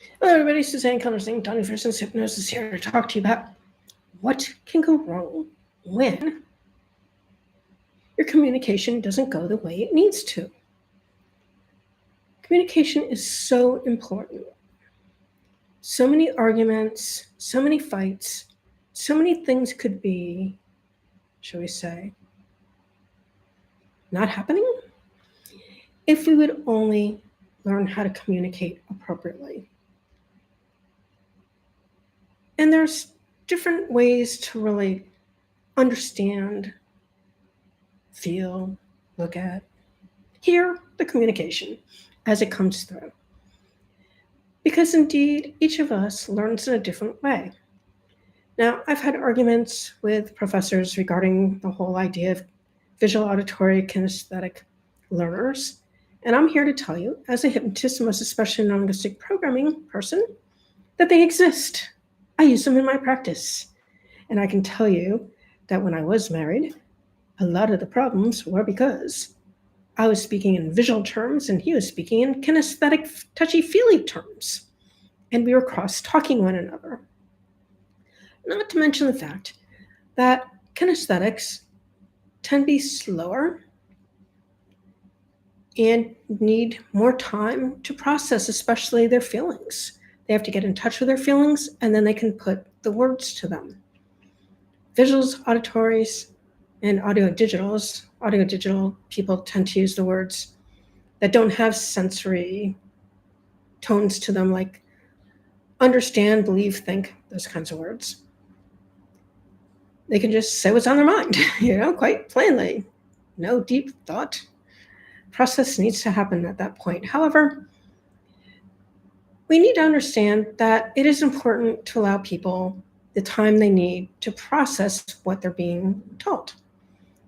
Hello, everybody. Suzanne Kellner-Zinck, Donnie Verson's Hypnosis here to talk to you about what can go wrong when your communication doesn't go the way it needs to. Communication is so important. So many arguments, so many fights, so many things could be, shall we say, not happening if we would only learn how to communicate appropriately. And there's different ways to really understand, feel, look at, hear the communication as it comes through. Because indeed, each of us learns in a different way. Now, I've had arguments with professors regarding the whole idea of visual, auditory, kinesthetic learners. And I'm here to tell you, as a hypnotist, most especially non-linguistic programming person, that they exist. I use them in my practice. And I can tell you that when I was married, a lot of the problems were because I was speaking in visual terms and he was speaking in kinesthetic, touchy-feely terms. And we were cross-talking one another. Not to mention the fact that kinesthetics tend to be slower and need more time to process, especially their feelings. They have to get in touch with their feelings and then they can put the words to them. Visuals, auditories, and audio-digital people tend to use the words that don't have sensory tones to them, like understand, believe, think, those kinds of words. They can just say what's on their mind, quite plainly. No deep thought process needs to happen at that point. However, we need to understand that it is important to allow people the time they need to process what they're being told,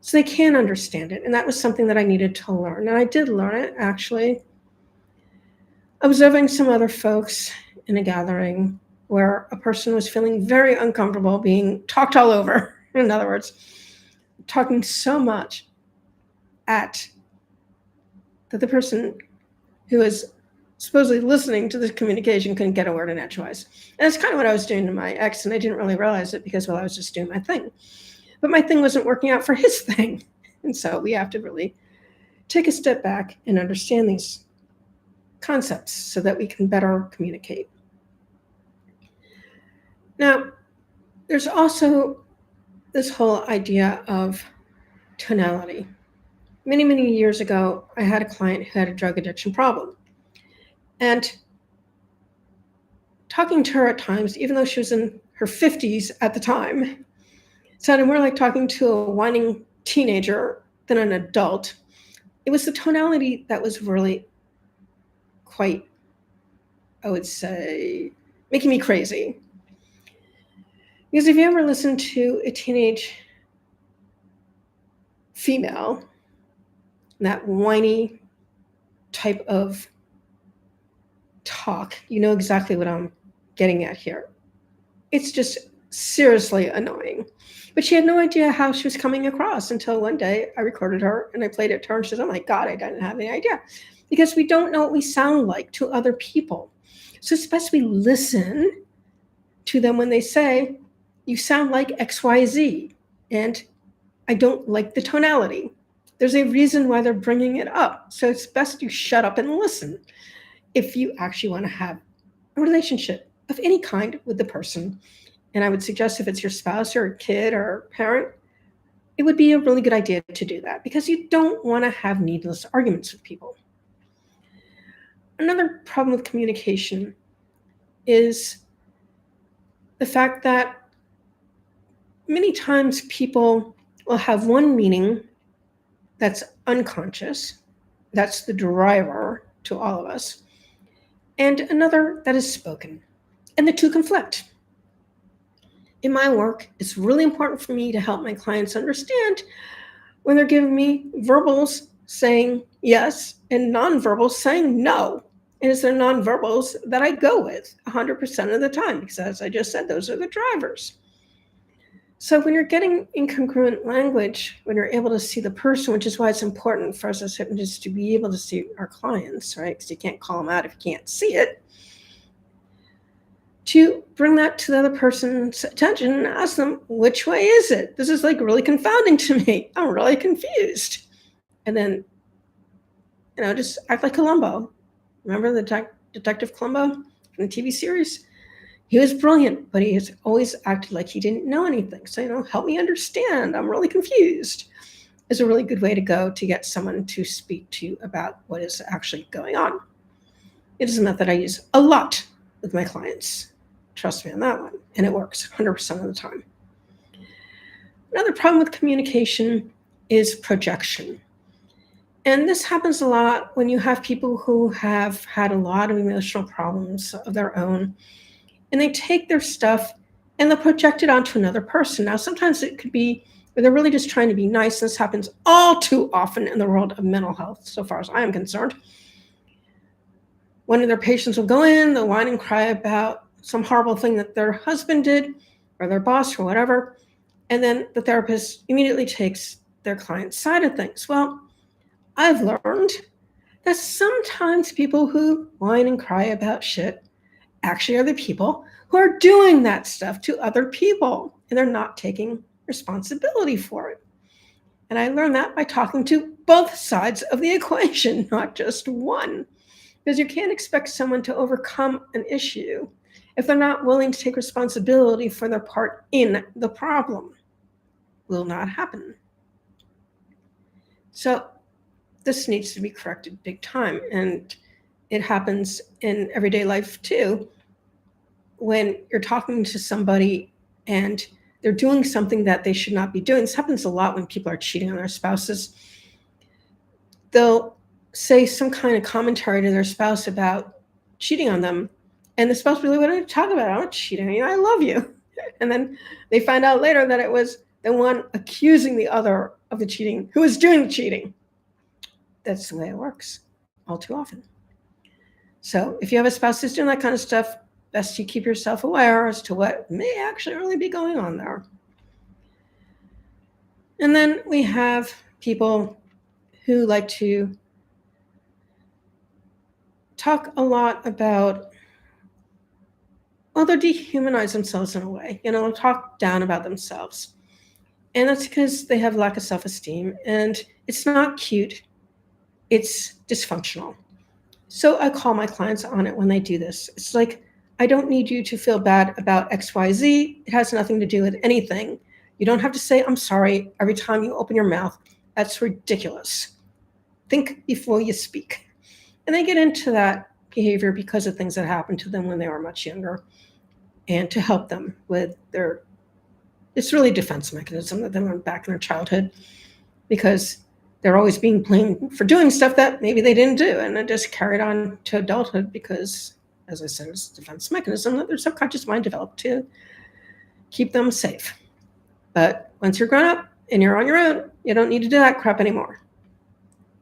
so they can understand it. And that was something that I needed to learn. And I did learn it, actually, observing some other folks in a gathering where a person was feeling very uncomfortable being talked all over. In other words, talking so much at that the person who was supposedly listening to the communication couldn't get a word in edgewise. And that's kind of what I was doing to my ex, and I didn't really realize it because, I was just doing my thing. But my thing wasn't working out for his thing. And so we have to really take a step back and understand these concepts so that we can better communicate. Now, there's also this whole idea of tonality. Many, many years ago, I had a client who had a drug addiction problem. And talking to her at times, even though she was in her 50s at the time, sounded more like talking to a whining teenager than an adult. It was the tonality that was really quite, I would say, making me crazy. Because if you ever listen to a teenage female, that whiny type of talk, you know exactly what I'm getting at here. It's just seriously annoying. But she had no idea how she was coming across until one day I recorded her and I played it to her and she says, "Oh my God, I didn't have any idea." Because we don't know what we sound like to other people. So it's best we listen to them when they say, "You sound like XYZ, and I don't like the tonality." There's a reason why they're bringing it up. So it's best you shut up and listen if you actually want to have a relationship of any kind with the person. And I would suggest if it's your spouse or a kid or a parent, it would be a really good idea to do that because you don't want to have needless arguments with people. Another problem with communication is the fact that many times people will have one meaning that's unconscious, that's the driver to all of us, and another that is spoken, and the two conflict. In my work, it's really important for me to help my clients understand when they're giving me verbals saying yes and nonverbals saying no. And it's their nonverbals that I go with 100% of the time because, as I just said, those are the drivers. So when you're getting incongruent language, when you're able to see the person, which is why it's important for us as hypnotists to be able to see our clients, right? Because you can't call them out if you can't see it. to bring that to the other person's attention and ask them, which way is it? This is like really confounding to me. I'm really confused. And then, just act like Columbo. Remember the Detective Columbo from the TV series? He was brilliant, but he has always acted like he didn't know anything. So, help me understand. I'm really confused. Is a really good way to go to get someone to speak to you about what is actually going on. It is a method I use a lot with my clients. Trust me on that one. And it works 100% of the time. Another problem with communication is projection. And this happens a lot when you have people who have had a lot of emotional problems of their own, and they take their stuff and they'll project it onto another person. Now, sometimes it could be where they're really just trying to be nice. This happens all too often in the world of mental health, so far as I am concerned. One of their patients will go in, they'll whine and cry about some horrible thing that their husband did or their boss or whatever, and then the therapist immediately takes their client's side of things. Well, I've learned that sometimes people who whine and cry about shit actually are the people who are doing that stuff to other people, and they're not taking responsibility for it. And I learned that by talking to both sides of the equation, not just one. Because you can't expect someone to overcome an issue if they're not willing to take responsibility for their part in the problem. Will not happen. So this needs to be corrected big time. And it happens in everyday life too. When you're talking to somebody and they're doing something that they should not be doing. This happens a lot when people are cheating on their spouses. They'll say some kind of commentary to their spouse about cheating on them. And the spouse will be like, what are you talking about? I'm not cheating on you. I love you. And then they find out later that it was the one accusing the other of the cheating who was doing the cheating. That's the way it works all too often. So if you have a spouse who's doing that kind of stuff, best you keep yourself aware as to what may actually really be going on there. And then we have people who like to talk a lot about, they dehumanize themselves in a way, talk down about themselves. And that's because they have lack of self-esteem, and it's not cute. It's dysfunctional. So I call my clients on it when they do this. It's like, I don't need you to feel bad about XYZ. It has nothing to do with anything. You don't have to say, I'm sorry, every time you open your mouth. That's ridiculous. Think before you speak. And they get into that behavior because of things that happened to them when they were much younger, and to help them with it's really a defense mechanism that they learned back in their childhood, because they're always being blamed for doing stuff that maybe they didn't do. And it just carried on to adulthood because, as I said, it's a defense mechanism that their subconscious mind developed to keep them safe. But once you're grown up and you're on your own, you don't need to do that crap anymore.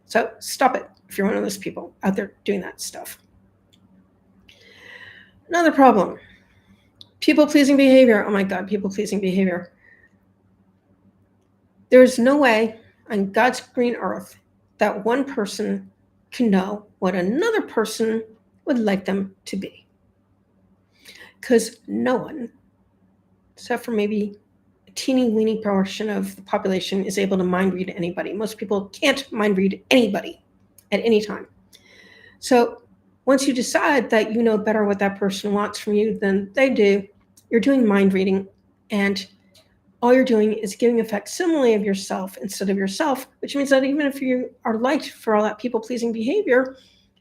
So stop it if you're one of those people out there doing that stuff. Another problem, people-pleasing behavior. Oh my God, people-pleasing behavior. There's no way on God's green earth that one person can know what another person would like them to be. Because no one, except for maybe a teeny weeny portion of the population, is able to mind read anybody. Most people can't mind read anybody at any time. So once you decide that you know better what that person wants from you than they do, you're doing mind reading, and all you're doing is giving a facsimile of yourself instead of yourself, which means that even if you are liked for all that people-pleasing behavior,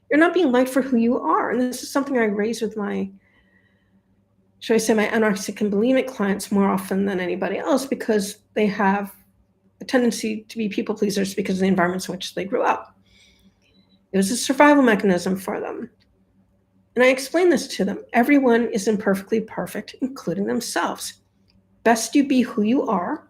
you're not being liked for who you are. And this is something I raise with my anorexic and bulimic clients more often than anybody else, because they have a tendency to be people pleasers because of the environments in which they grew up. It was a survival mechanism for them. And I explain this to them. Everyone is imperfectly perfect, including themselves. Best you be who you are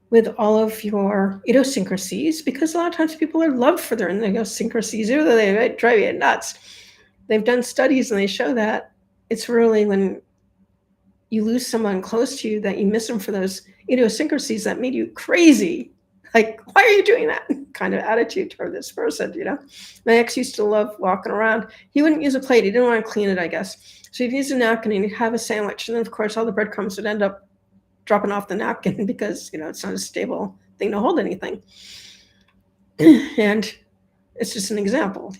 with all of your idiosyncrasies, because a lot of times people are loved for their idiosyncrasies, even though they drive you nuts. They've done studies and they show that it's really when you lose someone close to you that you miss them for those idiosyncrasies that made you crazy. like, why are you doing that kind of attitude toward this person, My ex used to love walking around. He wouldn't use a plate. He didn't want to clean it, I guess. So he'd use a napkin and he'd have a sandwich. And then, of course, all the breadcrumbs would end up dropping off the napkin because, it's not a stable thing to hold anything. And it's just an example,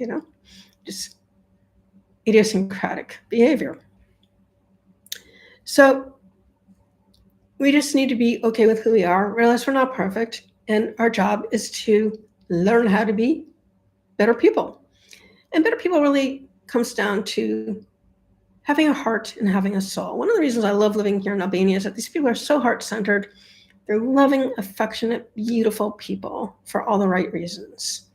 just idiosyncratic behavior. So we just need to be okay with who we are, realize we're not perfect, and our job is to learn how to be better people. And better people really comes down to having a heart and having a soul. One of the reasons I love living here in Albania is that these people are so heart-centered. They're loving, affectionate, beautiful people for all the right reasons.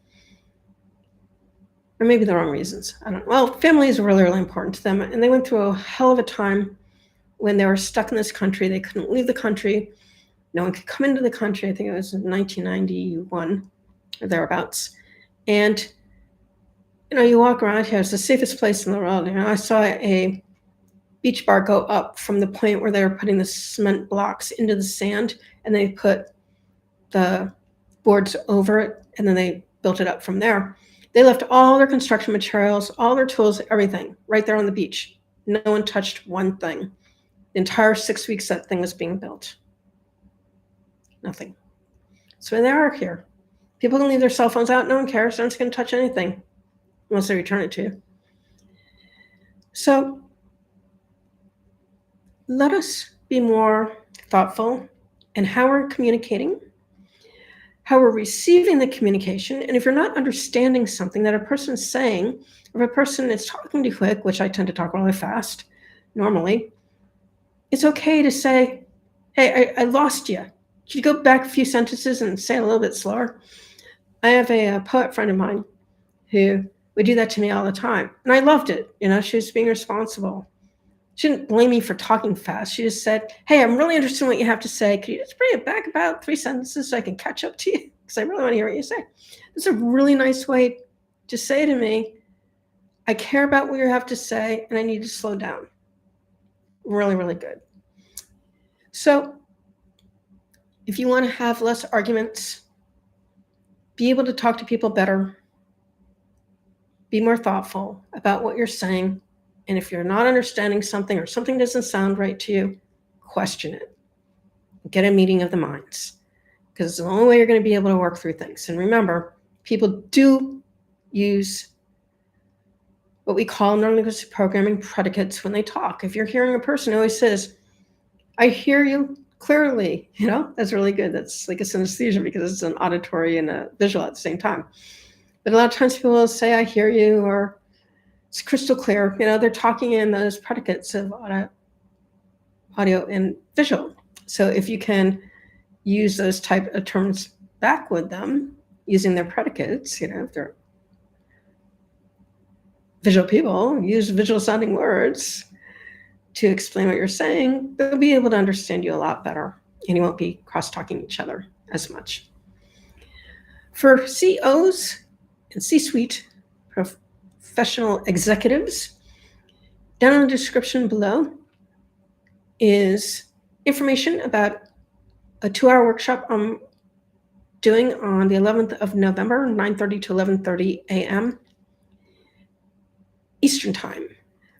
Or maybe the wrong reasons. I don't know. Well, family is really, really important to them. And they went through a hell of a time when they were stuck in this country. They couldn't leave the country. No one could come into the country. I think it was in 1991 or thereabouts. And, you walk around here, it's the safest place in the world. I saw a beach bar go up from the point where they were putting the cement blocks into the sand, and they put the boards over it, and then they built it up from there. They left all their construction materials, all their tools, everything right there on the beach. No one touched one thing. The entire 6 weeks that thing was being built. Nothing. So they are here. People can leave their cell phones out. No one cares. No one's going to touch anything unless they return it to you. So let us be more thoughtful in how we're communicating, how we're receiving the communication. And if you're not understanding something that a person is saying, or if a person is talking too quick, which I tend to talk really fast normally, it's okay to say, hey, I lost you. Could you go back a few sentences and say it a little bit slower? I have a poet friend of mine who would do that to me all the time. And I loved it. She was being responsible. She didn't blame me for talking fast. She just said, hey, I'm really interested in what you have to say. Could you just bring it back about 3 sentences so I can catch up to you? Because I really want to hear what you say. It's a really nice way to say to me, I care about what you have to say, and I need to slow down. Really, really good. So if you want to have less arguments, be able to talk to people better, be more thoughtful about what you're saying. And if you're not understanding something or something doesn't sound right to you, question it. Get a meeting of the minds, because it's the only way you're going to be able to work through things. And remember, people do use what we call neurolinguistic programming predicates when they talk. If you're hearing a person who always says, I hear you clearly, that's really good. That's like a synesthesia because it's an auditory and a visual at the same time. But a lot of times people will say, I hear you, or it's crystal clear. They're talking in those predicates of audio and visual. So if you can use those type of terms back with them using their predicates, if they're visual people, use visual sounding words to explain what you're saying, they'll be able to understand you a lot better, and you won't be cross-talking each other as much. For COs and C-suite professional executives, down in the description below is information about a 2-hour workshop I'm doing on the 11th of November, 9:30 to 11:30 a.m. Eastern Time.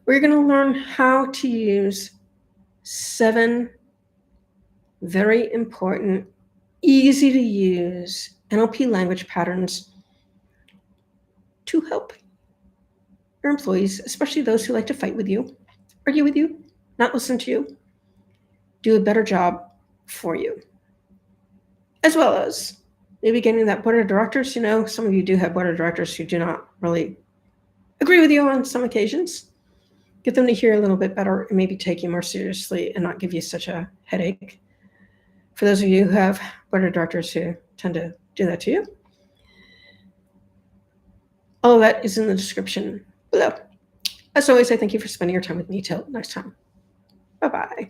We're going to learn how to use 7 very important, easy to use NLP language patterns to help your employees, especially those who like to fight with you, argue with you, not listen to you, do a better job for you. As well as maybe getting that board of directors. Some of you do have board of directors who do not really agree with you on some occasions. Get them to hear a little bit better and maybe take you more seriously and not give you such a headache. For those of you who have board of directors who tend to do that to you, all of that is in the description below. As always, I thank you for spending your time with me. Till next time. Bye-bye.